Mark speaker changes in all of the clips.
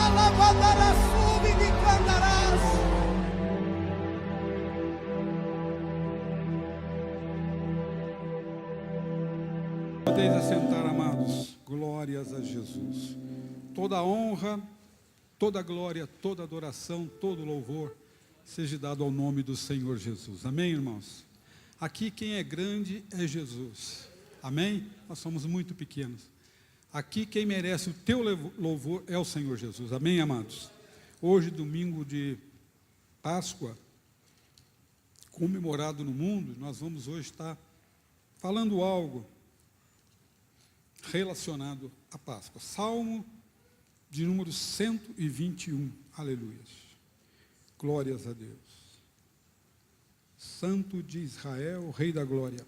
Speaker 1: Alabadara sube de candarás.
Speaker 2: Podeis assentar, amados. Glórias a Jesus. Toda a honra, toda a glória, toda a adoração, todo o louvor seja dado ao nome do Senhor Jesus. Amém, irmãos? Aqui quem é grande é Jesus. Amém? Nós somos muito pequenos. Aqui quem merece o teu louvor é o Senhor Jesus. Amém, amados? Hoje, domingo de Páscoa, comemorado no mundo, nós vamos hoje estar falando algo relacionado à Páscoa. Salmo de número 121. Aleluia. Glórias a Deus. Santo de Israel, Rei da Glória.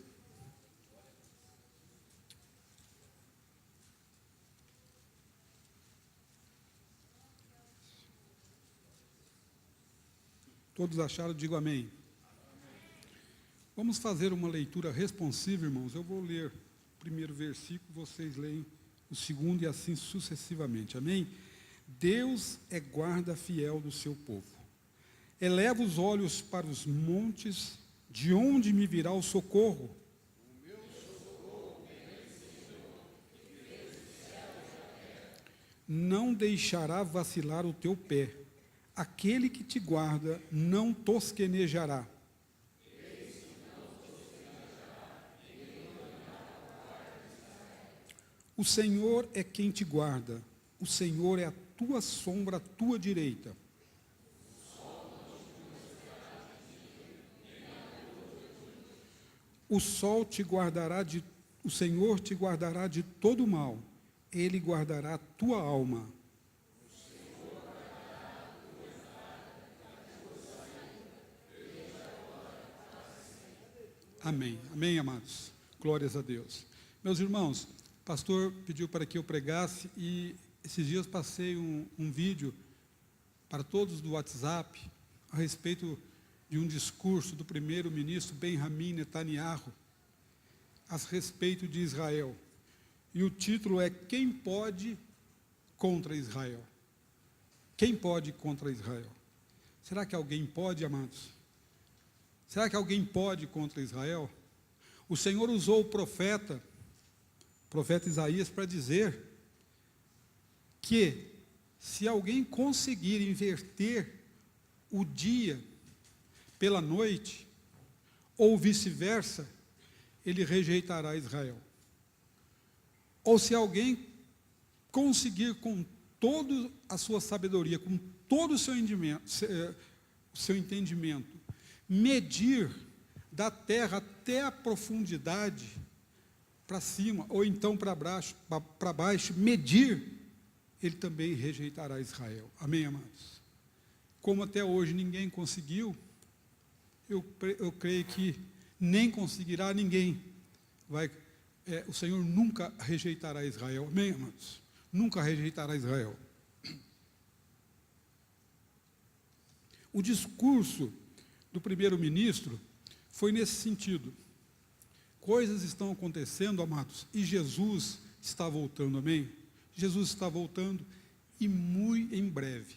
Speaker 2: Todos acharam? Digo amém. Vamos fazer uma leitura responsiva, irmãos. Eu vou ler o primeiro versículo, vocês leem o segundo e assim sucessivamente. Amém? Deus é guarda fiel do seu povo. Eleva os olhos para os montes, de onde me virá o socorro?
Speaker 3: O meu socorro vem do Senhor, que fez os céus e a terra.
Speaker 2: Não deixará vacilar o teu pé. Aquele que te guarda não tosquenejará. O Senhor é quem te guarda. O Senhor é a tua sombra, a tua direita. O sol te guardará de, o Senhor te guardará de todo mal. Ele guardará a tua alma. Amém. Amém, amados. Glórias a Deus. Meus irmãos, o pastor pediu para que eu pregasse e esses dias passei um vídeo para todos do WhatsApp a respeito de um discurso do primeiro-ministro Benjamin Netanyahu a respeito de Israel. E o título é Quem pode contra Israel? Quem pode contra Israel? Será que alguém pode, amados? Será que alguém pode contra Israel? O Senhor usou o profeta Isaías para dizer que se alguém conseguir inverter o dia pela noite, ou vice-versa, ele rejeitará Israel. Ou se alguém conseguir com toda a sua sabedoria, com todo o seu entendimento, medir da terra até a profundidade, para cima, ou então para baixo, medir, ele também rejeitará Israel. Amém, amados? Como até hoje ninguém conseguiu, eu creio que nem conseguirá ninguém. O Senhor nunca rejeitará Israel. Amém, amados? Nunca rejeitará Israel. O discurso do primeiro-ministro foi nesse sentido. Coisas estão acontecendo, amados, e Jesus está voltando, amém? Jesus está voltando e muito em breve.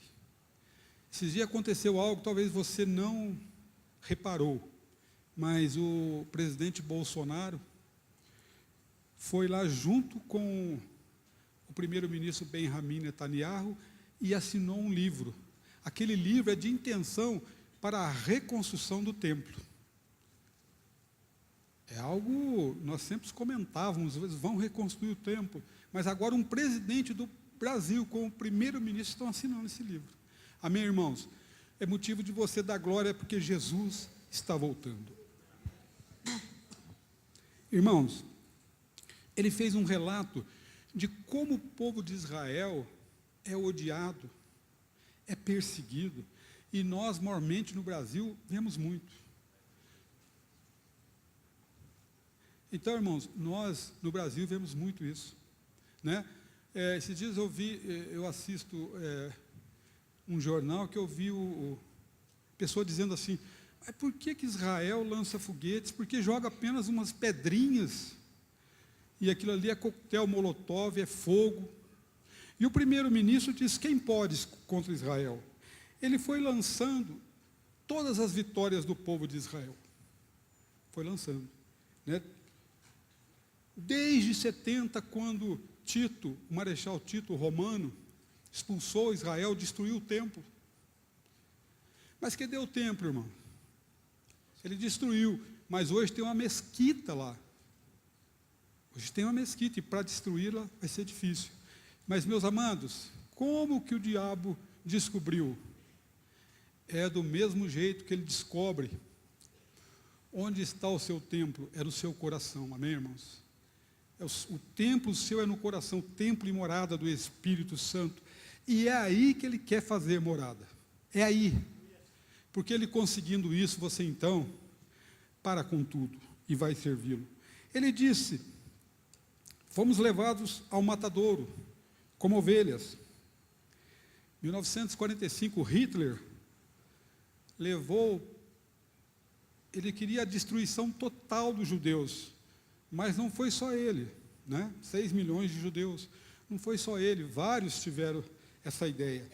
Speaker 2: Esses dias aconteceu algo, talvez você não reparou, mas o presidente Bolsonaro foi lá junto com o primeiro-ministro Benjamin Netanyahu e assinou um livro. Aquele livro é de intenção para a reconstrução do templo. É algo, nós sempre comentávamos, às vezes vão reconstruir o templo, mas agora um presidente do Brasil com o primeiro-ministro estão assinando esse livro. Amém, irmãos? É motivo de você dar glória porque Jesus está voltando. Irmãos, ele fez um relato de como o povo de Israel é odiado, é perseguido, e nós, mormente no Brasil, vemos muito. Então, irmãos, nós no Brasil vemos muito isso, né? Esses dias eu assisto um jornal que eu vi pessoa dizendo assim, mas por que Israel lança foguetes? Porque joga apenas umas pedrinhas, e aquilo ali é coquetel molotov, é fogo. E o primeiro-ministro disse: quem pode contra Israel? Ele foi lançando todas as vitórias do povo de Israel. Foi lançando, né? Desde 70, quando Tito, o marechal Tito romano, expulsou Israel, destruiu o templo. Mas cadê o templo, irmão? Ele destruiu, mas hoje tem uma mesquita lá. Hoje tem uma mesquita, e para destruí-la vai ser difícil. Mas, meus amados, como que o diabo descobriu? É do mesmo jeito que ele descobre onde está o seu templo, é no seu coração, amém, irmãos? O templo seu é no coração, templo e morada do Espírito Santo, e é aí que ele quer fazer morada, é aí, porque ele conseguindo isso, você então para com tudo e vai servi-lo. Ele disse: fomos levados ao matadouro, como ovelhas. Em 1945, Hitler ele queria a destruição total dos judeus, mas não foi só ele, né? 6 milhões de judeus, não foi só ele, vários tiveram essa ideia.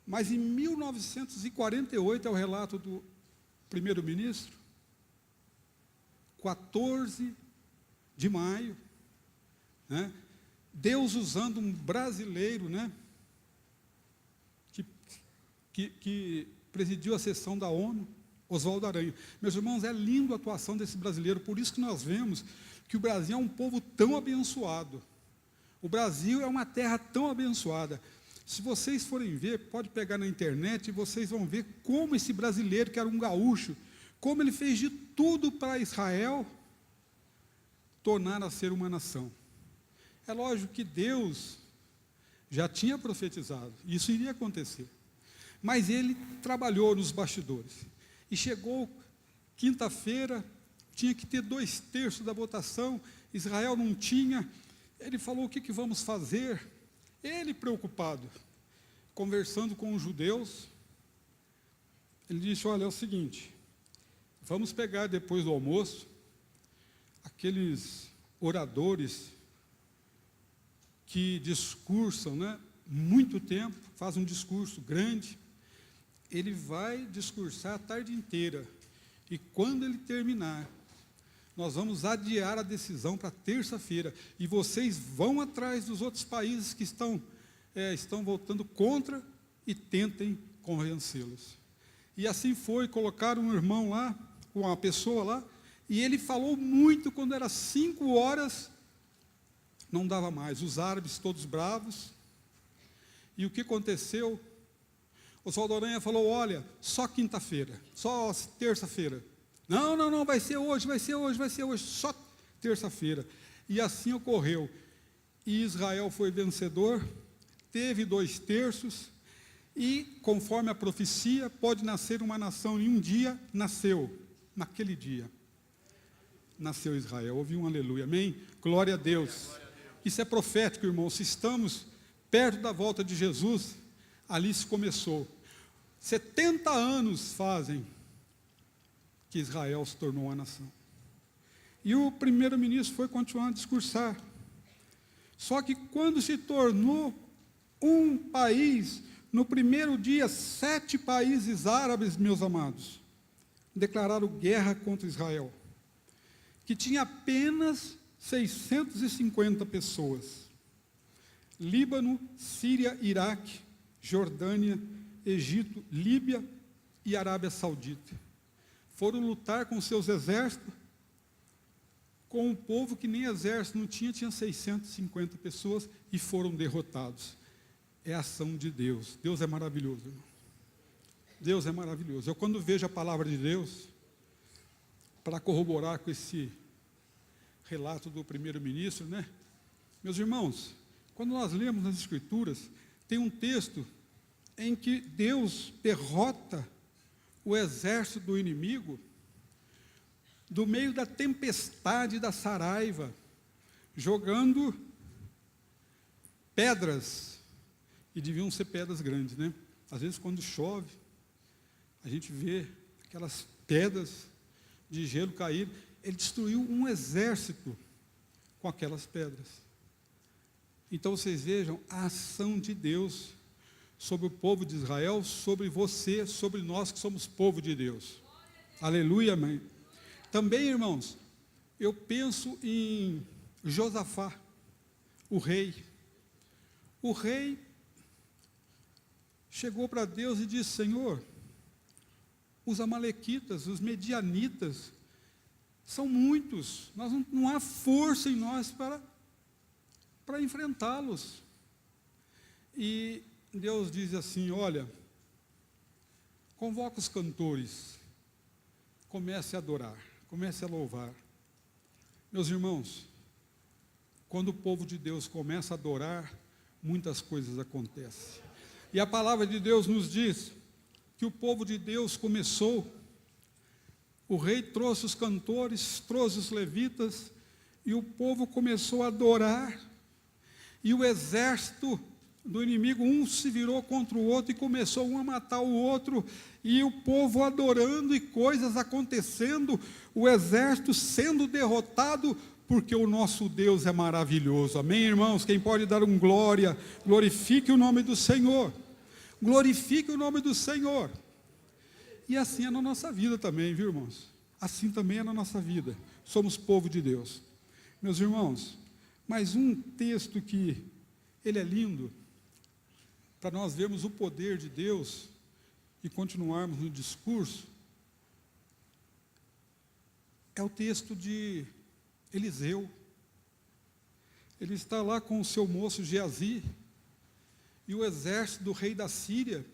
Speaker 2: Mas em 1948, é o relato do primeiro-ministro, 14 de maio, né? Deus usando um brasileiro, né? que presidiu a sessão da ONU, Oswaldo Aranha. Meus irmãos, é lindo a atuação desse brasileiro, por isso que nós vemos que o Brasil é um povo tão abençoado. O Brasil é uma terra tão abençoada. Se vocês forem ver, pode pegar na internet, e vocês vão ver como esse brasileiro, que era um gaúcho, como ele fez de tudo para Israel tornar a ser uma nação. É lógico que Deus já tinha profetizado, isso iria acontecer. Mas ele trabalhou nos bastidores. E chegou quinta-feira, tinha que ter 2/3 da votação, Israel não tinha. Ele falou: o que vamos fazer? Ele preocupado, conversando com os judeus, ele disse: olha, é o seguinte, vamos pegar depois do almoço, aqueles oradores que discursam, né, muito tempo, faz um discurso grande, ele vai discursar a tarde inteira, e quando ele terminar, nós vamos adiar a decisão para terça-feira, e vocês vão atrás dos outros países que estão votando contra e tentem convencê-los. E assim foi, colocaram um irmão lá, uma pessoa lá, e ele falou muito. Quando era 5 horas, não dava mais, os árabes todos bravos. E o que aconteceu? Oswaldo Aranha falou: olha, só quinta-feira, só terça-feira. Não, vai ser hoje, só terça-feira. E assim ocorreu. E Israel foi vencedor, teve 2/3, e, conforme a profecia, pode nascer uma nação em um dia, nasceu, naquele dia. Nasceu Israel. Ouvi um aleluia, amém? Glória a Deus. Isso é profético, irmão. Se estamos perto da volta de Jesus, ali se começou. 70 anos fazem que Israel se tornou uma nação. E o primeiro-ministro foi continuar a discursar. Só que quando se tornou um país, no primeiro dia, 7 países árabes, meus amados, declararam guerra contra Israel, que tinha apenas 650 pessoas. Líbano, Síria, Iraque, Jordânia, Egito, Líbia e Arábia Saudita foram lutar com seus exércitos, com um povo que nem exército não tinha 650 pessoas, e foram derrotados. É a ação de Deus. Deus é maravilhoso, irmão. Deus é maravilhoso. Eu, quando vejo a palavra de Deus, para corroborar com esse relato do primeiro-ministro, né? Meus irmãos, quando nós lemos nas Escrituras, tem um texto em que Deus derrota o exército do inimigo do meio da tempestade, da saraiva, jogando pedras, e deviam ser pedras grandes, né? Às vezes, quando chove, a gente vê aquelas pedras de gelo cair. Ele destruiu um exército com aquelas pedras. Então vocês vejam a ação de Deus sobre o povo de Israel, sobre você, sobre nós que somos povo de Deus. Aleluia, amém. Também, irmãos, eu penso em Josafá, o rei. O rei chegou para Deus e disse: Senhor, os amalequitas, os medianitas, são muitos, não há força em nós para enfrentá-los. E Deus diz assim: olha, convoca os cantores, comece a adorar, comece a louvar. Meus irmãos, quando o povo de Deus começa a adorar, muitas coisas acontecem. E a palavra de Deus nos diz que o povo de Deus começou, o rei trouxe os cantores, trouxe os levitas, e o povo começou a adorar, e o exército do inimigo, um se virou contra o outro, e começou um a matar o outro, e o povo adorando, e coisas acontecendo, o exército sendo derrotado, porque o nosso Deus é maravilhoso. Amém, irmãos? Quem pode dar um glória, glorifique o nome do Senhor. Glorifique o nome do Senhor. E assim é na nossa vida também, viu, irmãos? Assim também é na nossa vida. Somos povo de Deus. Meus irmãos, mais um texto que ele é lindo, para nós vermos o poder de Deus e continuarmos no discurso, é o texto de Eliseu. Ele está lá com o seu moço Geazi, e o exército do rei da Síria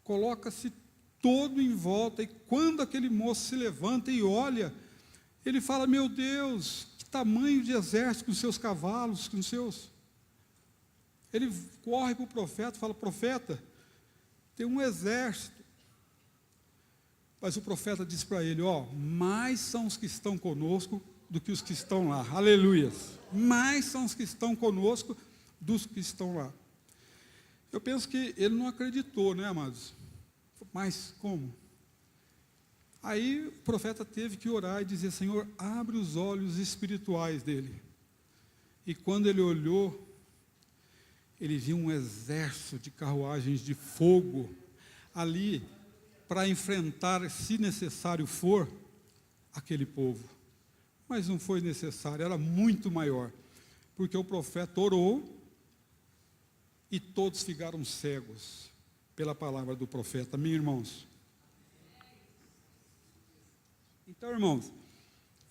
Speaker 2: coloca-se todo em volta, e quando aquele moço se levanta e olha, ele fala: meu Deus, que tamanho de exército, com seus cavalos, com seus... Ele corre para o profeta e fala: profeta, tem um exército. Mas o profeta diz para ele: mais são os que estão conosco do que os que estão lá. Aleluias. Mais são os que estão conosco dos que estão lá. Eu penso que ele não acreditou, né, amados? Mas como? Aí o profeta teve que orar e dizer: Senhor, abre os olhos espirituais dele. E quando ele olhou, ele viu um exército de carruagens de fogo ali para enfrentar, se necessário for, aquele povo. Mas não foi necessário, era muito maior, porque o profeta orou e todos ficaram cegos pela palavra do profeta. Amém, irmãos? Então, irmãos,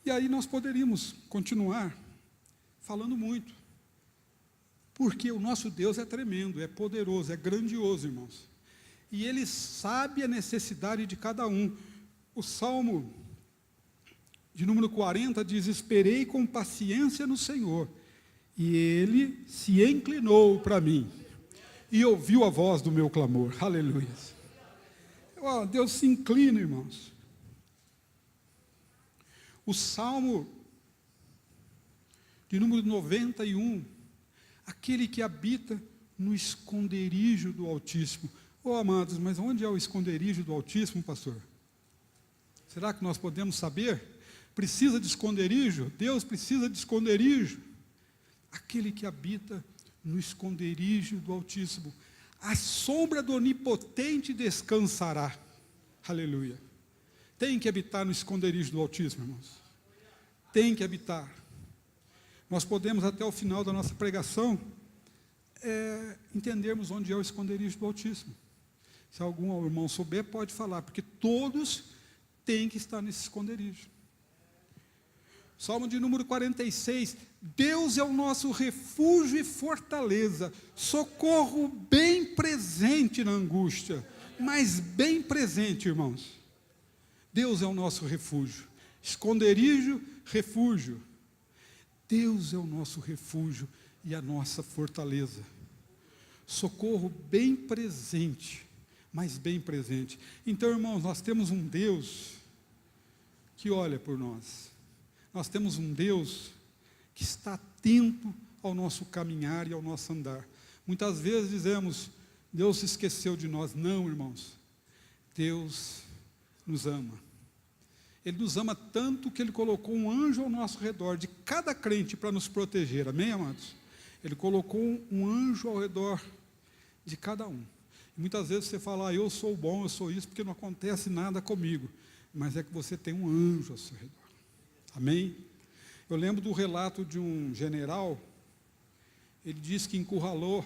Speaker 2: e aí nós poderíamos continuar falando muito, porque o nosso Deus é tremendo, é poderoso, é grandioso, irmãos, e Ele sabe a necessidade de cada um. O Salmo de número 40 diz: esperei com paciência no Senhor, e Ele se inclinou para mim, e ouviu a voz do meu clamor. Aleluia. Deus se inclina, irmãos. O Salmo de número 91, aquele que habita no esconderijo do Altíssimo. Amados, mas onde é o esconderijo do Altíssimo, pastor? Será que nós podemos saber? Precisa de esconderijo? Deus precisa de esconderijo. Aquele que habita no esconderijo do Altíssimo, a sombra do Onipotente descansará. Aleluia. Tem que habitar no esconderijo do Altíssimo, irmãos. Tem que habitar. Nós podemos, até o final da nossa pregação, entendermos onde é o esconderijo do Altíssimo. Se algum irmão souber, pode falar, porque todos têm que estar nesse esconderijo. Salmo de número 46, Deus é o nosso refúgio e fortaleza, socorro bem presente na angústia, mas bem presente, irmãos. Deus é o nosso refúgio, esconderijo, refúgio. Deus é o nosso refúgio e a nossa fortaleza. Socorro bem presente, mas bem presente. Então, irmãos, nós temos um Deus que olha por nós. Nós temos um Deus que está atento ao nosso caminhar e ao nosso andar. Muitas vezes dizemos: Deus se esqueceu de nós. Não, irmãos. Deus nos ama. Ele nos ama tanto que Ele colocou um anjo ao nosso redor, de cada crente, para nos proteger. Amém, amados? Ele colocou um anjo ao redor de cada um. E muitas vezes você fala, eu sou bom, eu sou isso, porque não acontece nada comigo. Mas é que você tem um anjo ao seu redor. Amém? Eu lembro do relato de um general, ele disse que encurralou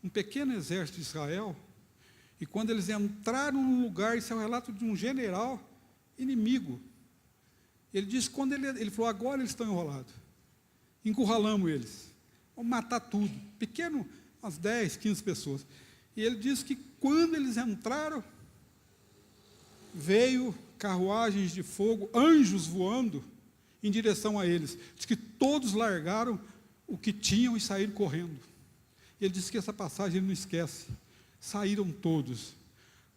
Speaker 2: um pequeno exército de Israel, e quando eles entraram num lugar, isso é o relato de um general inimigo. Ele disse, quando ele falou, agora eles estão enrolados. Encurralamos eles. Vamos matar tudo. Pequeno, umas 10, 15 pessoas. E ele disse que quando eles entraram, veio carruagens de fogo, anjos voando em direção a eles. Diz que todos largaram o que tinham e saíram correndo. E ele disse que essa passagem ele não esquece. Saíram todos,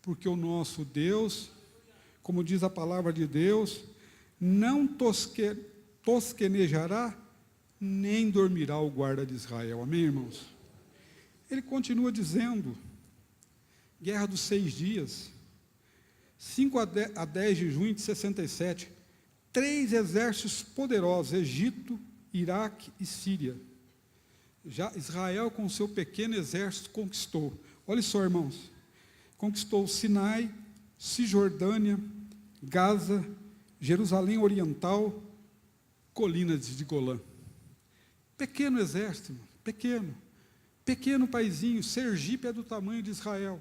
Speaker 2: porque o nosso Deus, como diz a palavra de Deus, não tosquenejará, nem dormirá o guarda de Israel. Amém, irmãos? Ele continua dizendo, Guerra dos 6 dias, 5 a 10 de junho de 67, 3 exércitos poderosos, Egito, Iraque e Síria. Já Israel, com seu pequeno exército, conquistou. Olha só, irmãos. Conquistou Sinai, Cisjordânia, Gaza, Jerusalém Oriental, colinas de Golã. Pequeno exército, irmão, pequeno paizinho. Sergipe é do tamanho de Israel.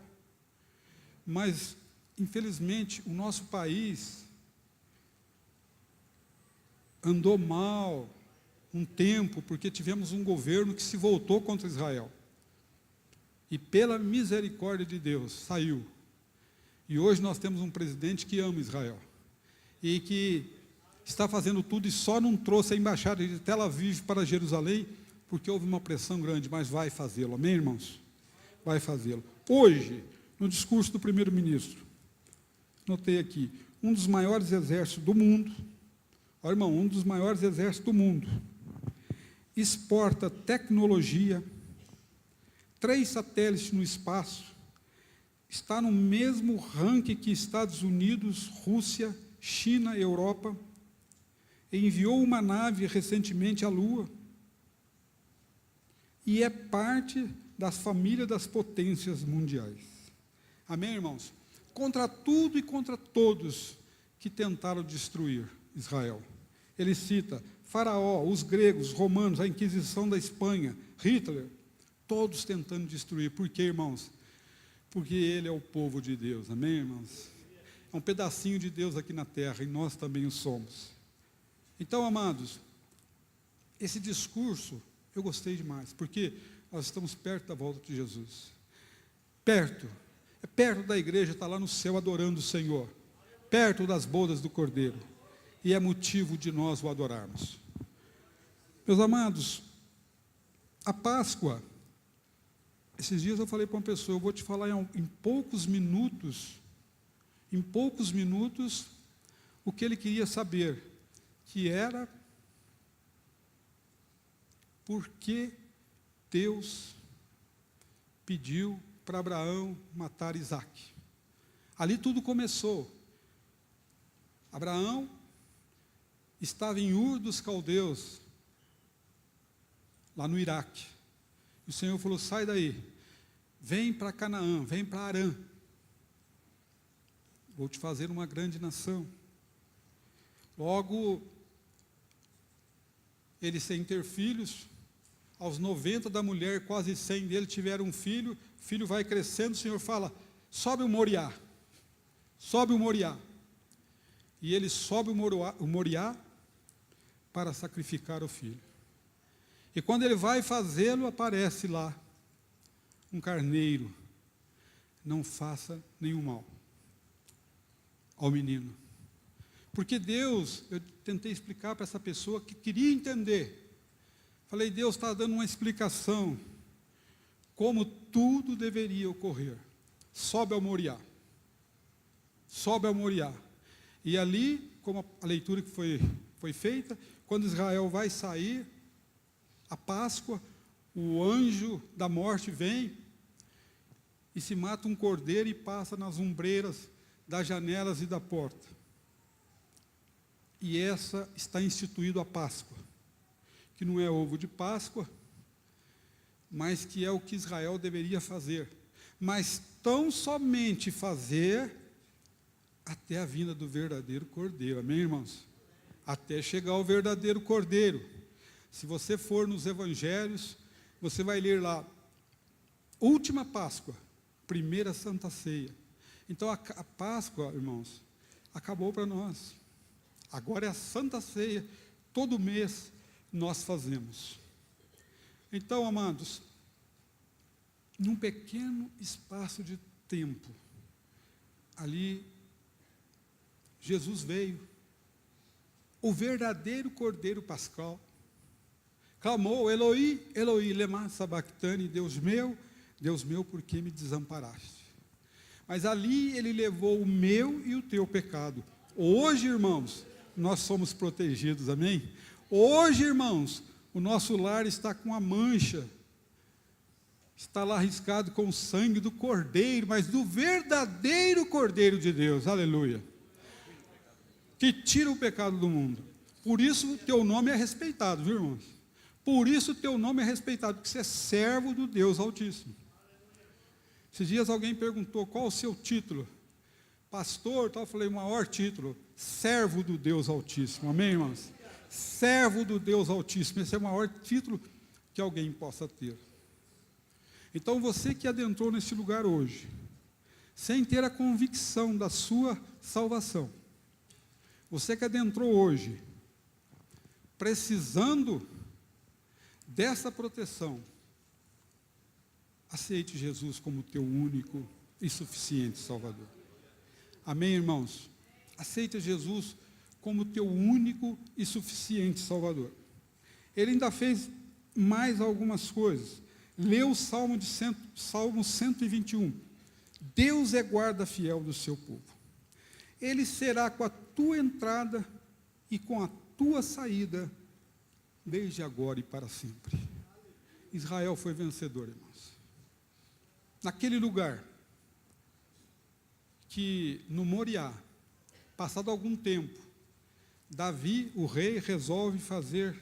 Speaker 2: Mas, infelizmente, o nosso país andou mal um tempo, porque tivemos um governo que se voltou contra Israel. E pela misericórdia de Deus, saiu. E hoje nós temos um presidente que ama Israel. E que está fazendo tudo e só não trouxe a embaixada de Tel Aviv para Jerusalém, porque houve uma pressão grande, mas vai fazê-lo. Amém, irmãos? Vai fazê-lo. Hoje, no discurso do primeiro-ministro, notei aqui, um dos maiores exércitos do mundo, olha, irmão, um dos maiores exércitos do mundo, exporta tecnologia, 3 satélites no espaço, está no mesmo ranking que Estados Unidos, Rússia, China, Europa, enviou uma nave recentemente à Lua, e é parte das famílias das potências mundiais. Amém, irmãos? Contra tudo e contra todos que tentaram destruir Israel. Ele cita Faraó, os gregos, romanos, a Inquisição da Espanha, Hitler, todos tentando destruir. Por quê, irmãos? Porque ele é o povo de Deus. Amém, irmãos? É um pedacinho de Deus aqui na terra, e nós também o somos. Então, amados, esse discurso eu gostei demais, porque nós estamos perto da volta de Jesus. Perto da igreja, está lá no céu adorando o Senhor, perto das bodas do Cordeiro, e é motivo de nós o adorarmos. Meus amados, a Páscoa, esses dias eu falei para uma pessoa, eu vou te falar em poucos minutos, o que ele queria saber, que era por que Deus pediu para Abraão matar Isaac. Ali tudo começou. Abraão estava em Ur dos Caldeus, lá no Iraque. E o Senhor falou, sai daí, vem para Canaã, vem para Harã. Vou te fazer uma grande nação. Logo, ele sem ter filhos, aos 90 da mulher, quase 100 dele tiveram um filho, o filho vai crescendo, o Senhor fala, sobe o Moriá, sobe o Moriá. E ele sobe o Moriá para sacrificar o filho. E quando ele vai fazê-lo, aparece lá um carneiro. Não faça nenhum mal ao menino. Porque Deus, eu tentei explicar para essa pessoa que queria entender. Falei, Deus está dando uma explicação como tudo deveria ocorrer. Sobe ao Moriá. Sobe ao Moriá. E ali, como a leitura que foi feita, quando Israel vai sair, a Páscoa, o anjo da morte vem e se mata um cordeiro e passa nas ombreiras das janelas e da porta. E essa está instituído a Páscoa, que não é ovo de Páscoa, mas que é o que Israel deveria fazer, mas tão somente fazer até a vinda do verdadeiro Cordeiro, amém, irmãos? Até chegar ao verdadeiro Cordeiro. Se você for nos Evangelhos, você vai ler lá, última Páscoa, primeira Santa Ceia. Então a Páscoa, irmãos, acabou para nós. Agora é a Santa Ceia, todo mês nós fazemos. Então, amados, num pequeno espaço de tempo, ali, Jesus veio, o verdadeiro Cordeiro Pascal, clamou, Eloi, Eloi, lema sabachthani, Deus meu, por que me desamparaste? Mas ali ele levou o meu e o teu pecado. Hoje, irmãos, nós somos protegidos, amém? Hoje, irmãos, o nosso lar está com a mancha, está lá riscado com o sangue do Cordeiro, mas do verdadeiro Cordeiro de Deus, aleluia, que tira o pecado do mundo. Por isso o teu nome é respeitado, viu, irmãos? Por isso o teu nome é respeitado, porque você é servo do Deus Altíssimo. Esses dias alguém perguntou, qual o seu título? Pastor, tal, eu falei, o maior título, servo do Deus Altíssimo, amém, irmãos? Servo do Deus Altíssimo, esse é o maior título que alguém possa ter. Então você que adentrou nesse lugar hoje, sem ter a convicção da sua salvação, você que adentrou hoje, precisando dessa proteção, aceite Jesus como teu único e suficiente Salvador. Amém, irmãos? Aceite Jesus como teu único e suficiente Salvador. Ele ainda fez mais algumas coisas. Leu o Salmo 121. Deus é guarda fiel do seu povo. Ele será com a tua entrada e com a tua saída, desde agora e para sempre. Israel foi vencedor, irmãos. Naquele lugar, que no Moriá, passado algum tempo, Davi, o rei, resolve fazer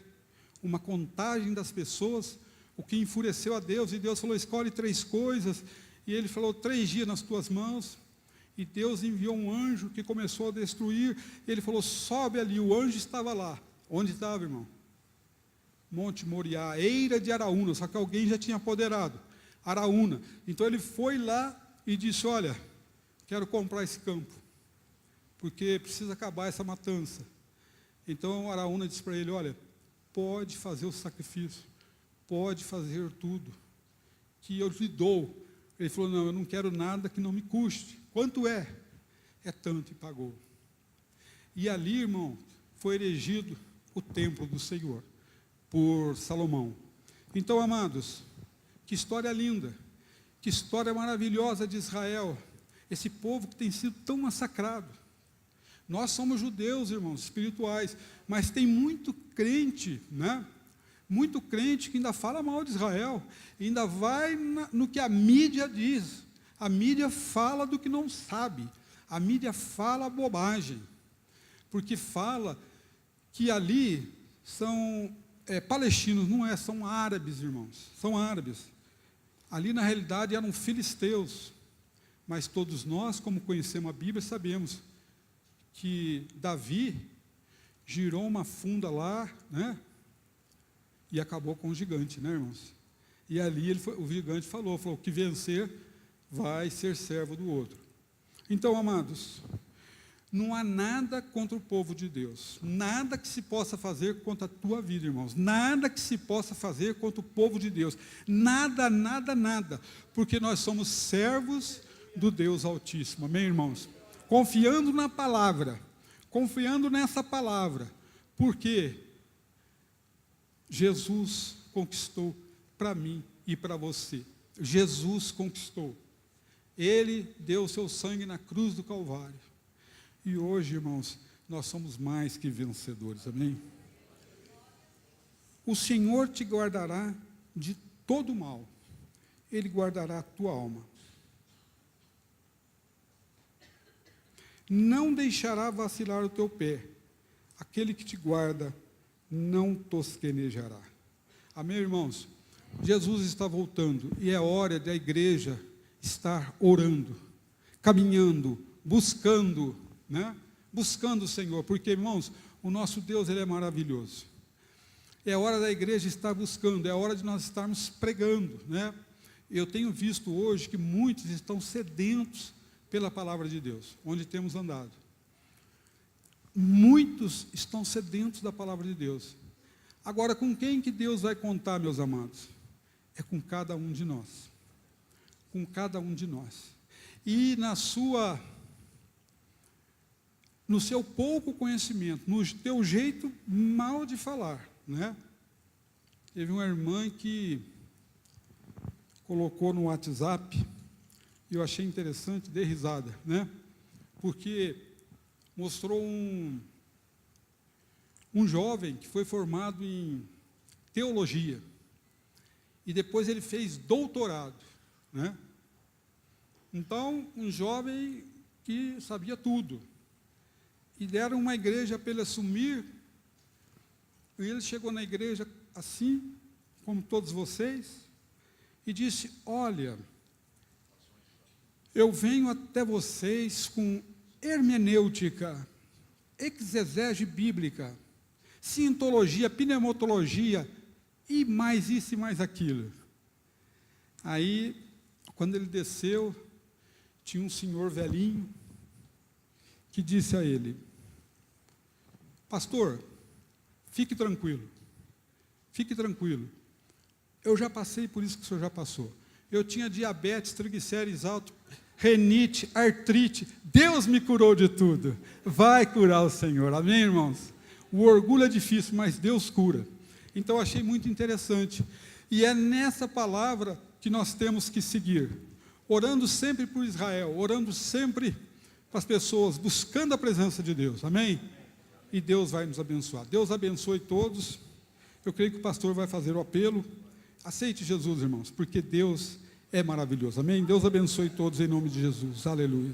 Speaker 2: uma contagem das pessoas, o que enfureceu a Deus, e Deus falou, escolhe 3 coisas, e ele falou, 3 dias nas tuas mãos, e Deus enviou um anjo que começou a destruir, ele falou, sobe ali, o anjo estava lá. Onde estava, irmão? Monte Moriá, Eira de Araúna, só que alguém já tinha apoderado, Araúna. Então ele foi lá e disse, olha, quero comprar esse campo, porque precisa acabar essa matança. Então Araúna disse para ele, olha, pode fazer o sacrifício, pode fazer tudo, que eu lhe dou. Ele falou, não, eu não quero nada que não me custe. Quanto é? É tanto, e pagou. E ali, irmão, foi erigido o templo do Senhor, por Salomão. Então, amados, que história linda, que história maravilhosa de Israel, esse povo que tem sido tão massacrado. Nós somos judeus, irmãos, espirituais, mas tem muito crente, né? Muito crente que ainda fala mal de Israel, ainda vai no que a mídia diz. A mídia fala do que não sabe, a mídia fala bobagem, porque fala que ali são palestinos, não é, são árabes, irmãos, são árabes. Ali na realidade eram filisteus, mas todos nós, como conhecemos a Bíblia, sabemos que Davi girou uma funda lá, né? E acabou com o gigante, né, irmãos? E ali o gigante falou, que vencer vai ser servo do outro. Então, amados, não há nada contra o povo de Deus, nada que se possa fazer contra a tua vida, irmãos, nada que se possa fazer contra o povo de Deus, nada, nada, nada, porque nós somos servos do Deus Altíssimo, amém, irmãos? Confiando na palavra, confiando nessa palavra, porque Jesus conquistou para mim e para você. Jesus conquistou. Ele deu o seu sangue na cruz do Calvário. E hoje, irmãos, nós somos mais que vencedores, amém? O Senhor te guardará de todo mal. Ele guardará a tua alma. Não deixará vacilar o teu pé. Aquele que te guarda não tosquenejará. Amém, irmãos? Jesus está voltando e é hora da igreja estar orando, caminhando, buscando, né? Buscando o Senhor, porque, irmãos, o nosso Deus, Ele é maravilhoso. É hora da igreja estar buscando, é hora de nós estarmos pregando, né? Eu tenho visto hoje que muitos estão sedentos pela palavra de Deus, onde temos andado. Muitos estão sedentos da palavra de Deus. Agora, com quem que Deus vai contar, meus amados? É com cada um de nós. Com cada um de nós. E no seu pouco conhecimento, no teu jeito mal de falar, né? Teve uma irmã que colocou no WhatsApp, e eu achei interessante, dei risada, né? Porque mostrou um jovem que foi formado em teologia, e depois ele fez doutorado, né? Então, um jovem que sabia tudo, e deram uma igreja para ele assumir, e ele chegou na igreja assim, como todos vocês, e disse: olha, eu venho até vocês com hermenêutica, exegese bíblica, cientologia, pneumatologia, e mais isso e mais aquilo. Aí, quando ele desceu, tinha um senhor velhinho, que disse a ele: pastor, fique tranquilo, eu já passei por isso que o senhor já passou. Eu tinha diabetes, triglicérides altos, renite, artrite, Deus me curou de tudo. Vai curar o Senhor, amém, irmãos? O orgulho é difícil, mas Deus cura. Então, eu achei muito interessante. E é nessa palavra que nós temos que seguir, orando sempre por Israel, orando sempre para as pessoas, buscando a presença de Deus, amém? E Deus vai nos abençoar. Deus abençoe todos. Eu creio que o pastor vai fazer o apelo. Aceite Jesus, irmãos, porque Deus é maravilhoso, amém? Deus abençoe todos em nome de Jesus, aleluia.